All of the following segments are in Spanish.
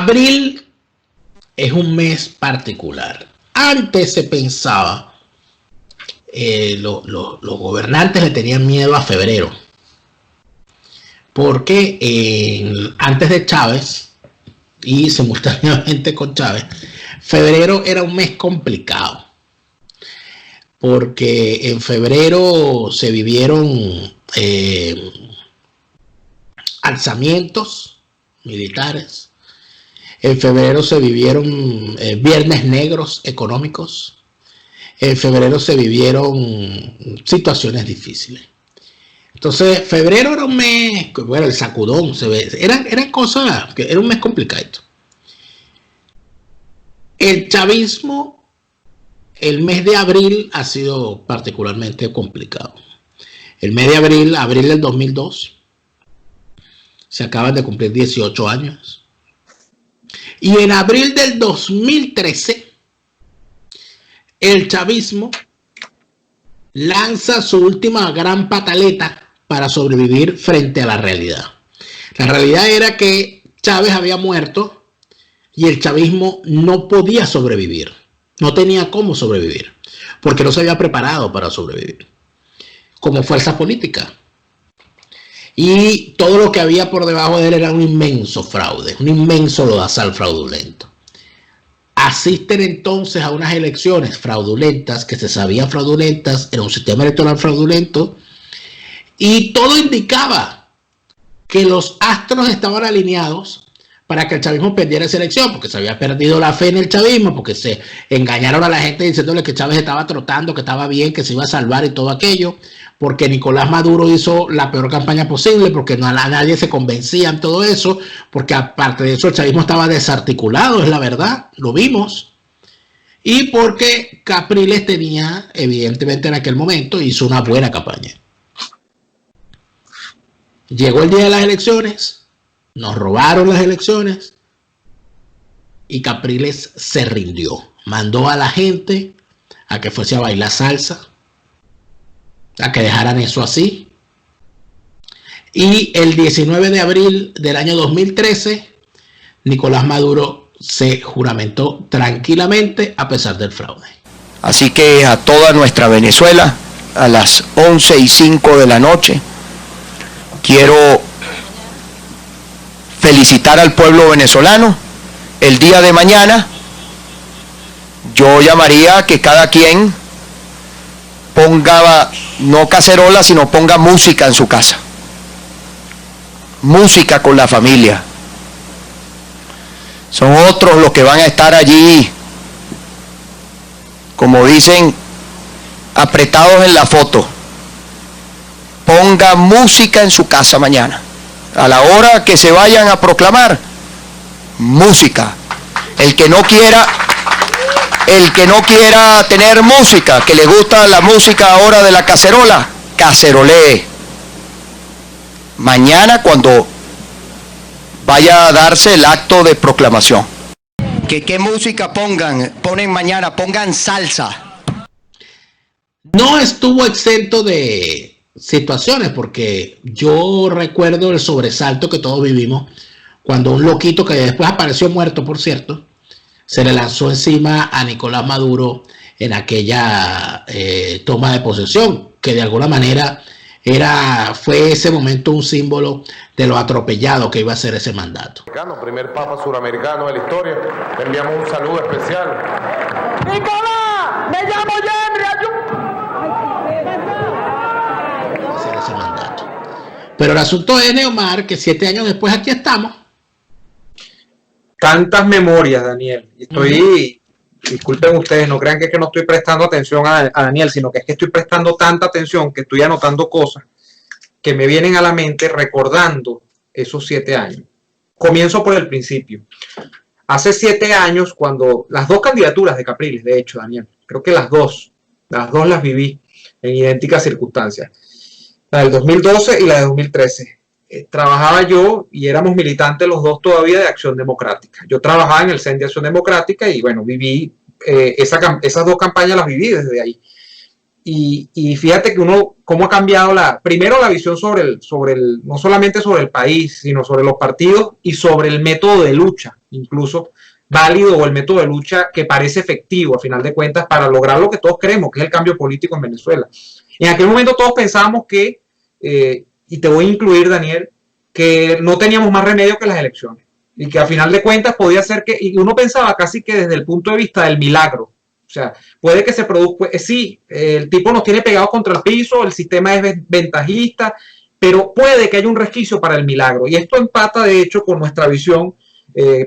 Abril es un mes particular. Antes se pensaba, los gobernantes le tenían miedo a febrero, porque antes de Chávez y simultáneamente con Chávez, febrero era un mes complicado, porque en febrero se vivieron alzamientos militares. En febrero se vivieron viernes negros económicos. En febrero se vivieron situaciones difíciles. Entonces, febrero era un mes, bueno, el sacudón, eran cosas, que era un mes complicado. El chavismo, el mes de abril ha sido particularmente complicado. El mes de abril del 2002, se acaban de cumplir 18 años. Y en abril del 2013, el chavismo lanza su última gran pataleta para sobrevivir frente a la realidad. La realidad era que Chávez había muerto y el chavismo no podía sobrevivir. No tenía cómo sobrevivir, porque no se había preparado para sobrevivir como fuerza política. Y todo lo que había por debajo de él era un inmenso fraude, un inmenso lodazal fraudulento. Asisten entonces a unas elecciones fraudulentas, que se sabían fraudulentas, era un sistema electoral fraudulento, y todo indicaba que los astros estaban alineados para que el chavismo perdiera esa elección, porque se había perdido la fe en el chavismo, porque se engañaron a la gente diciéndole que Chávez estaba trotando, que estaba bien, que se iba a salvar y todo aquello, porque Nicolás Maduro hizo la peor campaña posible, porque nadie se convencía en todo eso, porque aparte de eso el chavismo estaba desarticulado, es la verdad, lo vimos, y porque Capriles tenía, evidentemente en aquel momento, hizo una buena campaña. Llegó el día de las elecciones, nos robaron las elecciones y Capriles se rindió. Mandó a la gente a que fuese a bailar salsa, a que dejaran eso así. Y el 19 de abril del año 2013, Nicolás Maduro se juramentó tranquilamente a pesar del fraude. Así que a toda nuestra Venezuela, a las 11:05 de la noche, quiero felicitar al pueblo venezolano. El día de mañana yo llamaría a que cada quien ponga, no cacerola, sino ponga música en su casa. Música con la familia. Son otros los que van a estar allí, como dicen, apretados en la foto. Ponga música en su casa mañana. A la hora que se vayan a proclamar, música. El que no quiera tener música, que le gusta la música ahora de la cacerola, cacerolee. Mañana cuando vaya a darse el acto de proclamación. ¿Qué música ponen mañana? Pongan salsa. No estuvo exento de situaciones, porque yo recuerdo el sobresalto que todos vivimos cuando un loquito, que después apareció muerto, por cierto, se le lanzó encima a Nicolás Maduro en aquella toma de posesión, que de alguna manera fue ese momento un símbolo de lo atropellado que iba a ser ese mandato. Primer papa suramericano de la historia, le enviamos un saludo especial. Nicolás, me llamo Henry. Ese mandato. Pero el asunto es, Neomar, que 7 años después aquí estamos. Tantas memorias, Daniel. Disculpen ustedes, no crean que es que no estoy prestando atención a Daniel, sino que es que estoy prestando tanta atención que estoy anotando cosas que me vienen a la mente recordando esos 7 años. Comienzo por el principio. Hace 7 años, cuando las dos candidaturas de Capriles, de hecho, Daniel, creo que las dos las viví en idénticas circunstancias. La del 2012 y la de 2013. Trabajaba yo y éramos militantes los dos todavía de Acción Democrática. Yo trabajaba en el CEN de Acción Democrática y bueno, viví esas dos campañas, las viví desde ahí. y fíjate que uno, cómo ha cambiado primero la visión no solamente sobre el país, sino sobre los partidos y sobre el método de lucha, incluso válido, o el método de lucha que parece efectivo a final de cuentas para lograr lo que todos queremos, que es el cambio político en Venezuela. En aquel momento todos pensábamos que, y te voy a incluir, Daniel, que no teníamos más remedio que las elecciones y que a final de cuentas podía ser que, y uno pensaba casi que desde el punto de vista del milagro, o sea, puede que se produzca, sí, el tipo nos tiene pegados contra el piso, el sistema es ventajista, pero puede que haya un resquicio para el milagro, y esto empata de hecho con nuestra visión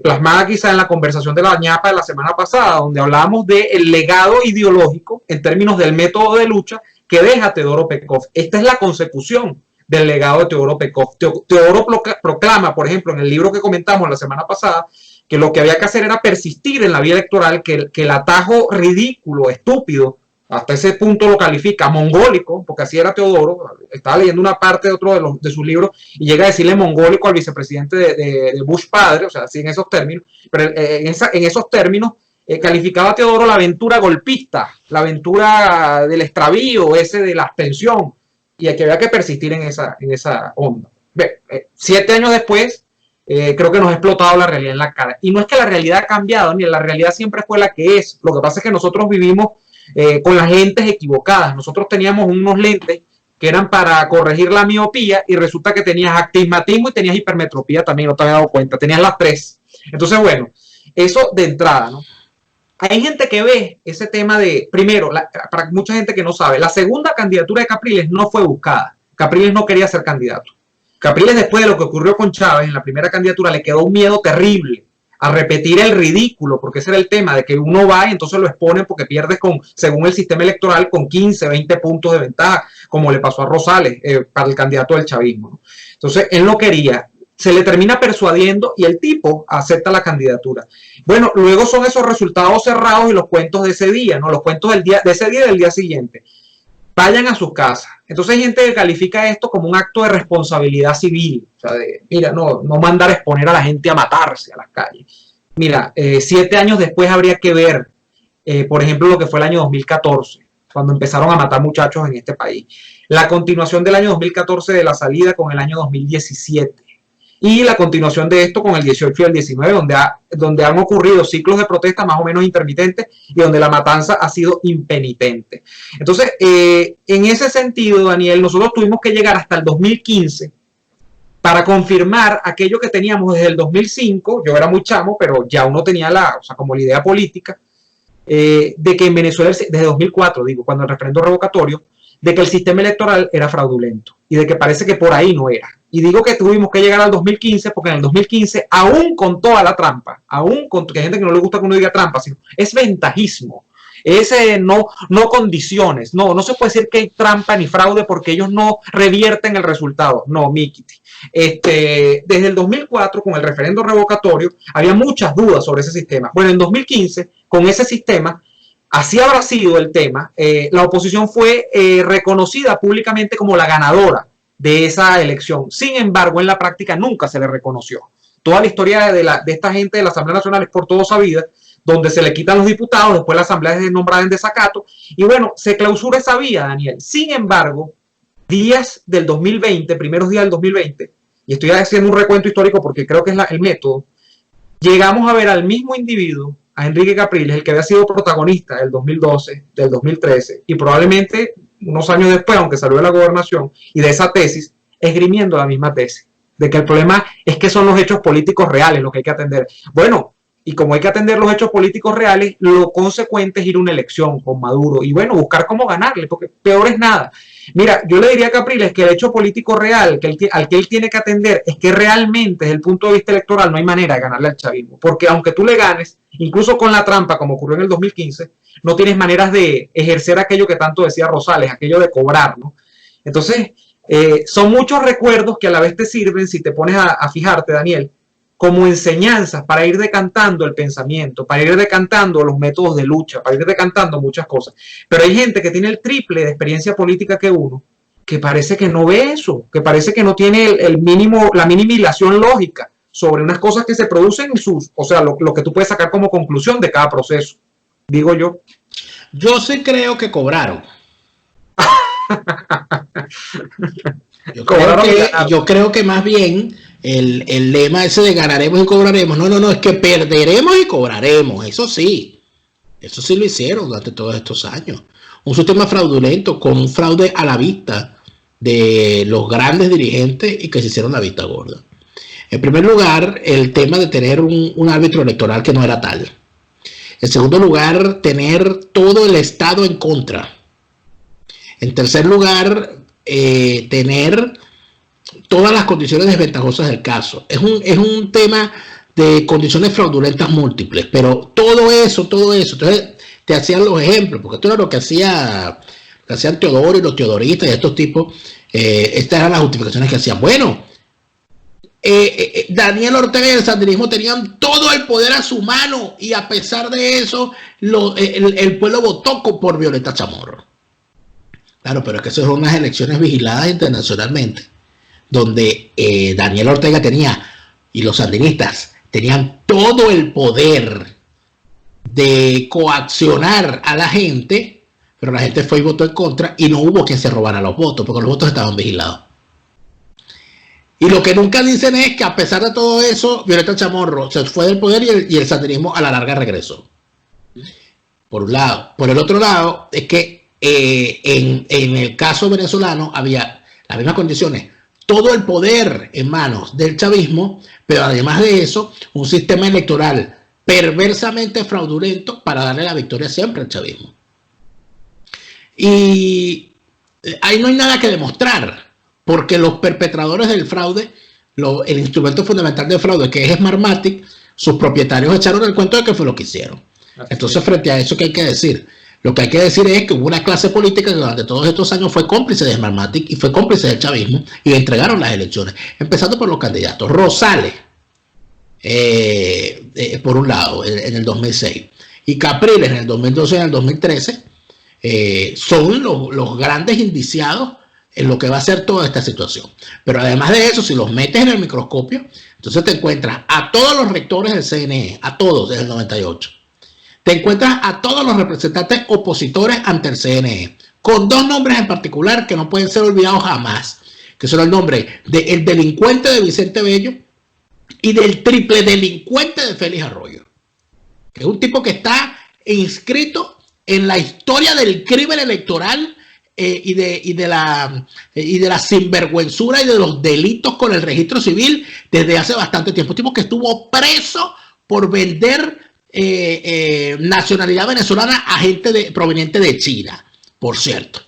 plasmada quizá en la conversación de la ñapa de la semana pasada, donde hablábamos del legado ideológico en términos del método de lucha que deja Teodoro Pekov. Esta es la consecución del legado de Teodoro Pekov. Teodoro proclama, por ejemplo, en el libro que comentamos la semana pasada, que lo que había que hacer era persistir en la vía electoral, que el atajo ridículo, estúpido, hasta ese punto lo califica mongólico, porque así era Teodoro. Estaba leyendo una parte de otro de sus libros y llega a decirle mongólico al vicepresidente de Bush padre, o sea, así en esos términos, pero en esos términos calificaba a Teodoro la aventura golpista, la aventura del extravío, ese de la abstención, y que había que persistir en esa onda. 7 años después, creo que nos ha explotado la realidad en la cara. Y no es que la realidad ha cambiado, ni la realidad siempre fue la que es. Lo que pasa es que nosotros vivimos con las lentes equivocadas. Nosotros teníamos unos lentes que eran para corregir la miopía y resulta que tenías astigmatismo y tenías hipermetropía también, no te habías dado cuenta. Tenías las tres. Entonces, bueno, eso de entrada, ¿no? Hay gente que ve ese tema de, primero, para mucha gente que no sabe, la segunda candidatura de Capriles no fue buscada. Capriles no quería ser candidato. Capriles, después de lo que ocurrió con Chávez en la primera candidatura, le quedó un miedo terrible a repetir el ridículo, porque ese era el tema, de que uno va y entonces lo exponen porque pierdes según el sistema electoral, con 15, 20 puntos de ventaja, como le pasó a Rosales para el candidato del chavismo, ¿no? Entonces, él no quería. Se le termina persuadiendo y el tipo acepta la candidatura. Bueno, luego son esos resultados cerrados y los cuentos de ese día, ¿no? Los cuentos de ese día y del día siguiente. Vayan a sus casas. Entonces hay gente que califica esto como un acto de responsabilidad civil. O sea, mira, no mandar a exponer a la gente a matarse a las calles. Mira, 7 años después habría que ver, por ejemplo, lo que fue el año 2014, cuando empezaron a matar muchachos en este país. La continuación del año 2014 de la salida con el año 2017. Y la continuación de esto con el 18 y el 19, donde han ocurrido ciclos de protesta más o menos intermitentes y donde la matanza ha sido impenitente. Entonces, en ese sentido, Daniel, nosotros tuvimos que llegar hasta el 2015 para confirmar aquello que teníamos desde el 2005. Yo era muy chamo, pero ya uno tenía como la idea política de que en Venezuela, desde 2004, digo, cuando el referendo revocatorio, de que el sistema electoral era fraudulento y de que parece que por ahí no era. Y digo que tuvimos que llegar al 2015 porque en el 2015, aún con toda la trampa, aún con que hay gente que no le gusta que uno diga trampa, sino es ventajismo, es no condiciones, no se puede decir que hay trampa ni fraude porque ellos no revierten el resultado, no, Mikiti. Desde el 2004, con el referendo revocatorio, había muchas dudas sobre ese sistema. Bueno, en 2015, con ese sistema, así habrá sido el tema, la oposición fue reconocida públicamente como la ganadora de esa elección. Sin embargo, en la práctica nunca se le reconoció. Toda la historia de esta gente de la Asamblea Nacional es por todo sabida, donde se le quitan los diputados, después la Asamblea es nombrada en desacato, y bueno, se clausura esa vía, Daniel. Sin embargo, días del 2020, primeros días del 2020, y estoy haciendo un recuento histórico porque creo que es el método, llegamos a ver al mismo individuo, a Enrique Capriles, el que había sido protagonista del 2012, del 2013, y probablemente unos años después, aunque salió de la gobernación, y de esa tesis, esgrimiendo la misma tesis, de que el problema es que son los hechos políticos reales lo que hay que atender. Bueno, y como hay que atender los hechos políticos reales, lo consecuente es ir a una elección con Maduro, y bueno, buscar cómo ganarle, porque peor es nada. Mira, yo le diría a Capriles que el hecho político real al que él tiene que atender es que realmente desde el punto de vista electoral no hay manera de ganarle al chavismo, porque aunque tú le ganes, incluso con la trampa como ocurrió en el 2015, no tienes maneras de ejercer aquello que tanto decía Rosales, aquello de cobrar, ¿no? Entonces, son muchos recuerdos que a la vez te sirven, si te pones a fijarte, Daniel, como enseñanzas para ir decantando el pensamiento, para ir decantando los métodos de lucha, para ir decantando muchas cosas. Pero hay gente que tiene el triple de experiencia política que uno, que parece que no ve eso, que parece que no tiene la mínima hilación lógica sobre unas cosas que se producen o sea, lo que tú puedes sacar como conclusión de cada proceso, digo yo. Yo sí creo que cobraron. Yo creo que más bien el lema ese de ganaremos y cobraremos, no, es que perderemos y cobraremos, eso sí lo hicieron durante todos estos años. Un sistema fraudulento con un fraude a la vista de los grandes dirigentes y que se hicieron la vista gorda. En primer lugar, el tema de tener un árbitro electoral que no era tal. En segundo lugar, tener todo el Estado en contra. En tercer lugar, tener todas las condiciones desventajosas del caso. Es un tema de condiciones fraudulentas múltiples, pero todo eso. Entonces, te hacían los ejemplos, porque esto era lo que hacían Teodoro y los teodoristas y estos tipos. Estas eran las justificaciones que hacían. Bueno, Daniel Ortega y el sandinismo tenían todo el poder a su mano y a pesar de eso, el pueblo votó por Violeta Chamorro. Claro, pero es que eso son unas elecciones vigiladas internacionalmente, donde Daniel Ortega y los sandinistas tenían todo el poder de coaccionar a la gente, pero la gente fue y votó en contra y no hubo quien se robara los votos, porque los votos estaban vigilados. Y lo que nunca dicen es que a pesar de todo eso, Violeta Chamorro se fue del poder y el sandinismo a la larga regresó. Por un lado. Por el otro lado, es que en el caso venezolano había las mismas condiciones. Todo el poder en manos del chavismo, pero además de eso, un sistema electoral perversamente fraudulento para darle la victoria siempre al chavismo. Y ahí no hay nada que demostrar, porque los perpetradores del fraude, el instrumento fundamental del fraude, que es Smartmatic, sus propietarios echaron el cuento de que fue lo que hicieron. Entonces, frente a eso, ¿qué hay que decir? Lo que hay que decir es que hubo una clase política que durante todos estos años fue cómplice de Smartmatic y fue cómplice del chavismo y le entregaron las elecciones, empezando por los candidatos. Rosales, por un lado, en el 2006, y Capriles en el 2012 y en el 2013, son los grandes indiciados en lo que va a ser toda esta situación. Pero además de eso, si los metes en el microscopio, entonces te encuentras a todos los rectores del CNE, a todos desde el 98. Te encuentras a todos los representantes opositores ante el CNE, con dos nombres en particular que no pueden ser olvidados jamás, que son el nombre del delincuente de Vicente Bello y del triple delincuente de Félix Arroyo, que es un tipo que está inscrito en la historia del crimen electoral y de la sinvergüenzura y de los delitos con el registro civil desde hace bastante tiempo. Un tipo que estuvo preso por vender nacionalidad venezolana a gente proveniente de China, por cierto.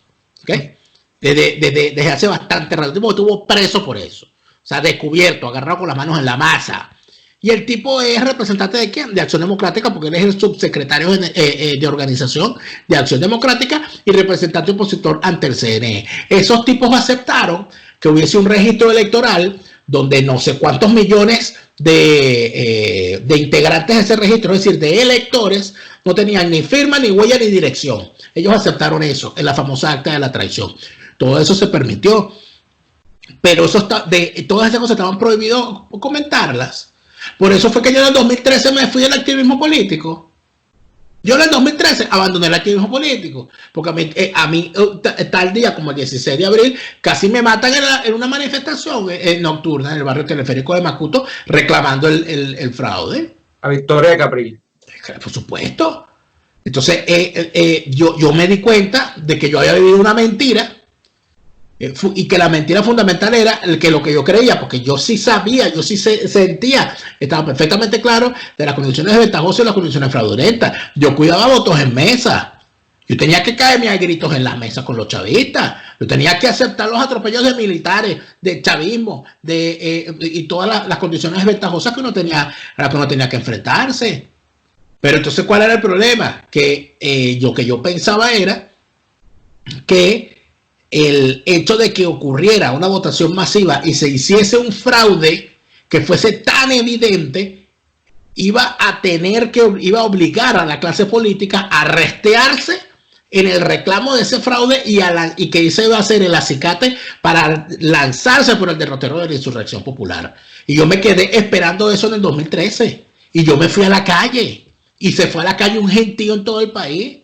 ¿Okay? Desde hace bastante rato. El tipo estuvo preso por eso. O sea, descubierto, agarrado con las manos en la masa. Y el tipo es representante de ¿quién? De Acción Democrática, porque él es el subsecretario de organización de Acción Democrática y representante opositor ante el CNE. Esos tipos aceptaron que hubiese un registro electoral donde no sé cuántos millones de integrantes de ese registro, es decir, de electores, no tenían ni firma, ni huella, ni dirección. Ellos aceptaron eso en la famosa acta de la traición. Todo eso se permitió, pero todas esas cosas estaban prohibidos comentarlas. Por eso fue que yo en el 2013 me fui del activismo político. Yo en el 2013 abandoné el activismo político, porque a mí tal día como el 16 de abril casi me matan en una manifestación nocturna en el barrio Teleférico de Macuto reclamando el fraude. La victoria de Capriles. Por supuesto. Entonces yo me di cuenta de que yo había vivido una mentira y que la mentira fundamental era que lo que yo creía, porque yo sí sabía, yo sí sentía, estaba perfectamente claro de las condiciones desventajosas y las condiciones fraudulentas. Yo cuidaba votos en mesa. Yo tenía que caerme a gritos en las mesas con los chavistas. Yo tenía que aceptar los atropellos de militares, de chavismo, y todas las condiciones desventajosas que uno tenía, a las que uno tenía que enfrentarse. Pero entonces, ¿cuál era el problema? Que lo que yo pensaba era que el hecho de que ocurriera una votación masiva y se hiciese un fraude que fuese tan evidente iba a obligar a la clase política a restearse en el reclamo de ese fraude y que ese iba a ser el acicate para lanzarse por el derrotero de la insurrección popular. Y yo me quedé esperando eso en el 2013 y yo me fui a la calle y se fue a la calle un gentío en todo el país.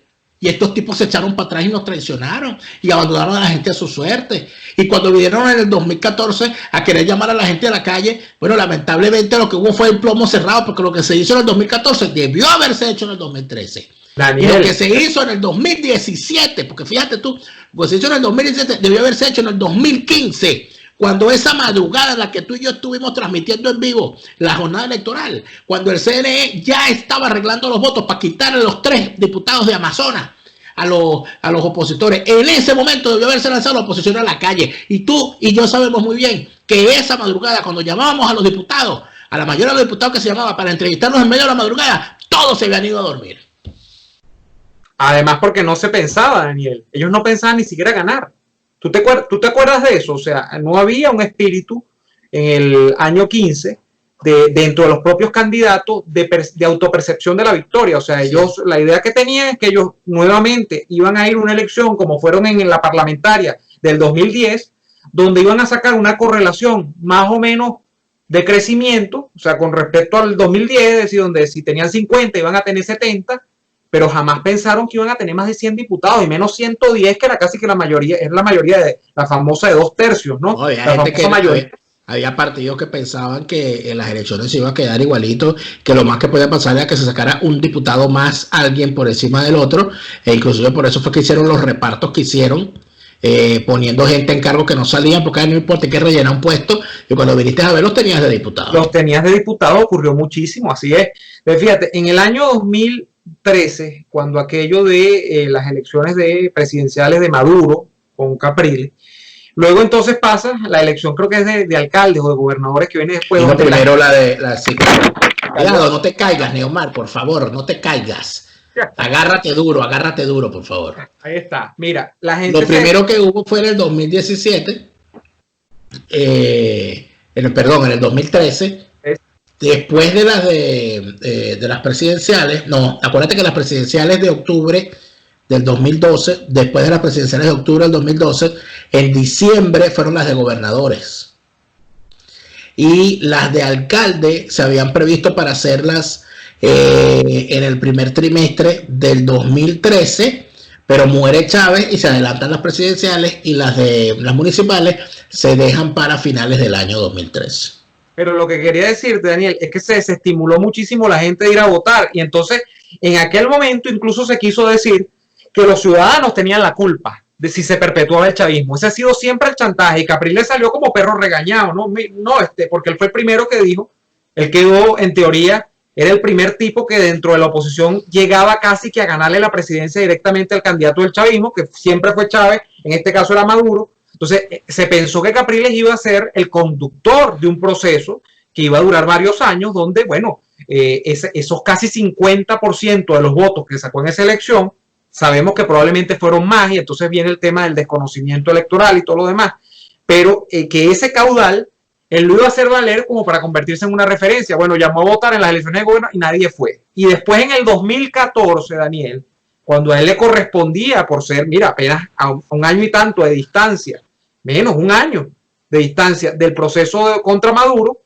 Y estos tipos se echaron para atrás y nos traicionaron y abandonaron a la gente a su suerte. Y cuando vinieron en el 2014 a querer llamar a la gente a la calle, bueno, lamentablemente lo que hubo fue el plomo cerrado, porque lo que se hizo en el 2014 debió haberse hecho en el 2013. Daniel. Y lo que se hizo en el 2017, porque fíjate tú, lo que se hizo en el 2017 debió haberse hecho en el 2015. Cuando esa madrugada en la que tú y yo estuvimos transmitiendo en vivo la jornada electoral, cuando el CNE ya estaba arreglando los votos para quitarle los 3 diputados de Amazonas a los opositores, en ese momento debió haberse lanzado la oposición a la calle. Y tú y yo sabemos muy bien que esa madrugada, cuando llamábamos a los diputados, a la mayoría de los diputados que se llamaba para entrevistarnos en medio de la madrugada, todos se habían ido a dormir. Además, porque no se pensaba, Daniel. Ellos no pensaban ni siquiera ganar. ¿Tú te acuerdas de eso? O sea, no había un espíritu en el año 15 dentro de los propios candidatos de autopercepción de la victoria. O sea, ellos, la idea que tenían es que ellos nuevamente iban a ir a una elección como fueron en la parlamentaria del 2010, donde iban a sacar una correlación más o menos de crecimiento, o sea, con respecto al 2010, es decir, donde si tenían 50 iban a tener 70, pero jamás pensaron que iban a tener más de 100 diputados y menos 110, que era casi que la mayoría, es la mayoría de la famosa de 2 tercios, ¿no? Oye, la gente que mayoría. había partidos que pensaban que en las elecciones se iba a quedar igualito, que lo más que podía pasar era que se sacara un diputado más, alguien por encima del otro, e inclusive por eso fue que hicieron los repartos que hicieron, poniendo gente en cargo que no salían, porque no importa que rellenar un puesto, y cuando viniste a ver los tenías de diputados. Los tenías de diputados, ocurrió muchísimo, así es. Pero fíjate, en el año 2013, cuando aquello de las elecciones presidenciales de Maduro con Capriles, luego entonces pasa la elección, creo que es de alcaldes o de gobernadores, que viene después. Y primero Cuidado, no te caigas, Neomar, por favor, no te caigas. Agárrate duro, por favor. Ahí está. Mira, la gente. Lo primero que hubo fue en el 2017, en el 2013, después de las presidenciales. No, acuérdate que las presidenciales de octubre del 2012, después de las presidenciales de octubre del 2012, en diciembre fueron las de gobernadores. Y las de alcalde se habían previsto para hacerlas en el primer trimestre del 2013, pero muere Chávez y se adelantan las presidenciales, y las municipales se dejan para finales del año 2013. Pero lo que quería decirte, Daniel, es que se desestimuló muchísimo la gente de ir a votar, y entonces en aquel momento incluso se quiso decir que los ciudadanos tenían la culpa de si se perpetuaba el chavismo. Ese ha sido siempre el chantaje, y Capriles salió como perro regañado, porque él fue el primero que dijo, él quedó, en teoría, era el primer tipo que dentro de la oposición llegaba casi que a ganarle la presidencia directamente al candidato del chavismo, que siempre fue Chávez, en este caso era Maduro. Entonces se pensó que Capriles iba a ser el conductor de un proceso que iba a durar varios años, donde, bueno, esos casi 50% de los votos que sacó en esa elección, sabemos que probablemente fueron más, y entonces viene el tema del desconocimiento electoral y todo lo demás, pero que ese caudal él lo iba a hacer valer como para convertirse en una referencia. Bueno, llamó a votar en las elecciones de gobierno y nadie fue. Y después en el 2014, Daniel, cuando a él le correspondía por ser, mira, apenas a un año y tanto de distancia, menos un año de distancia del proceso contra Maduro,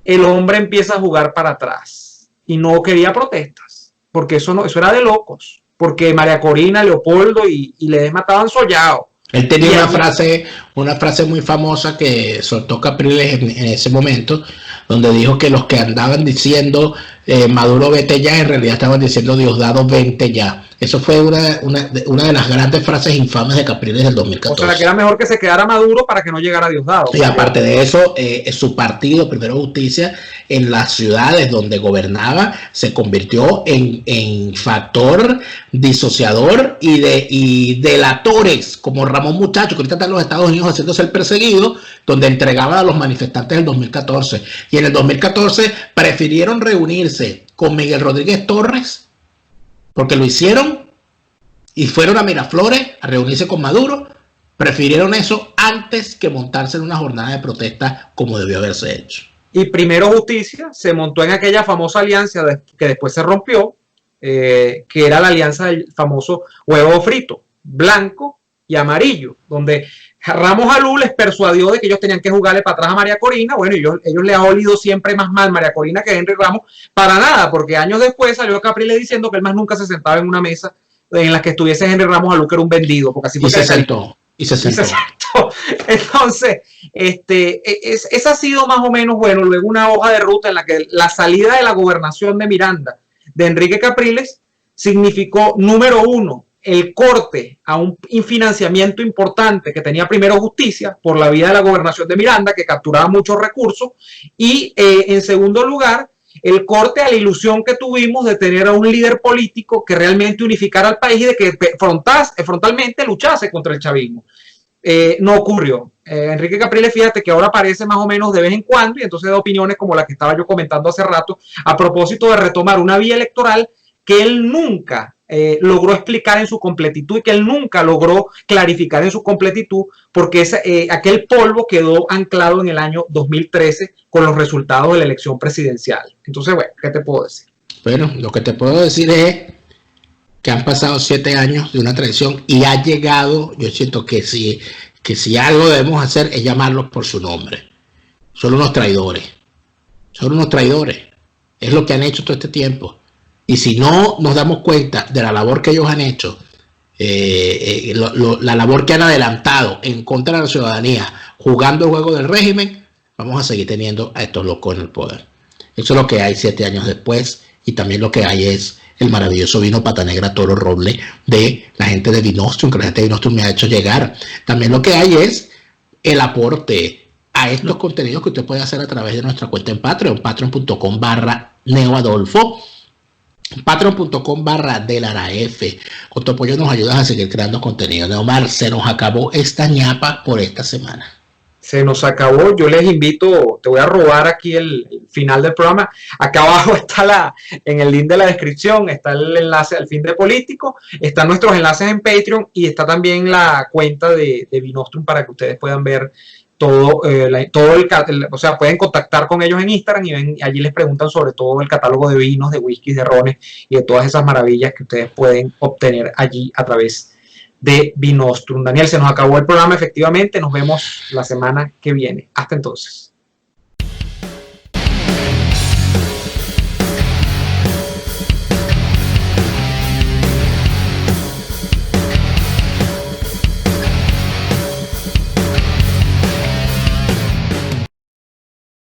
el hombre empieza a jugar para atrás y no quería protestas, porque eso era de locos, porque María Corina, Leopoldo y Ledesma estaban sollados. Él tenía una frase muy famosa que soltó Capriles en ese momento, donde dijo que los que andaban diciendo Maduro vete ya, en realidad estaban diciendo Diosdado vente ya. Eso fue una de las grandes frases infames de Capriles del 2014. O sea, que era mejor que se quedara Maduro para que no llegara Diosdado. Y aparte de eso, su partido, Primero Justicia, en las ciudades donde gobernaba, se convirtió en factor disociador y delatores, como Ramón Muchacho, que ahorita está en los Estados Unidos haciéndose el perseguido, donde entregaba a los manifestantes del 2014. Y en el 2014 prefirieron reunirse con Miguel Rodríguez Torres, porque lo hicieron, y fueron a Miraflores a reunirse con Maduro. Prefirieron eso antes que montarse en una jornada de protesta como debió haberse hecho. Y Primero Justicia se montó en aquella famosa alianza que después se rompió, que era la alianza del famoso huevo frito, blanco y amarillo, donde Ramos Alú les persuadió de que ellos tenían que jugarle para atrás a María Corina. Bueno, ellos les ha olido siempre más mal María Corina que Henry Ramos, para nada, porque años después salió Capriles diciendo que él más nunca se sentaba en una mesa en las que estuviese Henry Ramos Aluque era un vendido, porque así fue. Y se sentó. Entonces, esa ha sido más o menos, bueno, luego una hoja de ruta en la que la salida de la gobernación de Miranda de Enrique Capriles significó, número uno, el corte a un financiamiento importante que tenía primero Justicia por la vía de la gobernación de Miranda, que capturaba muchos recursos, y en segundo lugar, el corte a la ilusión que tuvimos de tener a un líder político que realmente unificara al país y de que frontalmente luchase contra el chavismo. No ocurrió. Enrique Capriles, fíjate que ahora aparece más o menos de vez en cuando y entonces da opiniones como la que estaba yo comentando hace rato a propósito de retomar una vía electoral que él nunca logró explicar en su completitud y que él nunca logró clarificar en su completitud, porque aquel polvo quedó anclado en el año 2013 con los resultados de la elección presidencial. Entonces, bueno, ¿qué te puedo decir? Bueno, lo que te puedo decir es que han pasado 7 años de una traición y ha llegado, yo siento que si algo debemos hacer es llamarlos por su nombre. Son unos traidores. Es lo que han hecho todo este tiempo. Y si no nos damos cuenta de la labor que ellos han hecho, la labor que han adelantado en contra de la ciudadanía, jugando el juego del régimen, vamos a seguir teniendo a estos locos en el poder. Eso es lo que hay 7 años después, y también lo que hay es el maravilloso vino Pata Negra Toro Roble de la gente de Vinostrum, que la gente de Vinostrum me ha hecho llegar. También lo que hay es el aporte a estos contenidos que usted puede hacer a través de nuestra cuenta en Patreon, patreon.com/neoadolfo, patreon.com/delaraf. Con tu apoyo nos ayudas a seguir creando contenido. Neomar, se nos acabó esta ñapa por esta semana. Se nos acabó. Yo les invito, te voy a robar aquí el final del programa. Acá abajo está en el link de la descripción, está el enlace al fin de Político, están nuestros enlaces en Patreon y está también la cuenta de Vinostrum para que ustedes puedan ver todo o sea, pueden contactar con ellos en Instagram y allí les preguntan sobre todo el catálogo de vinos, de whiskies, de rones y de todas esas maravillas que ustedes pueden obtener allí a través de Vinostrum. Daniel, se nos acabó el programa efectivamente, nos vemos la semana que viene. Hasta entonces.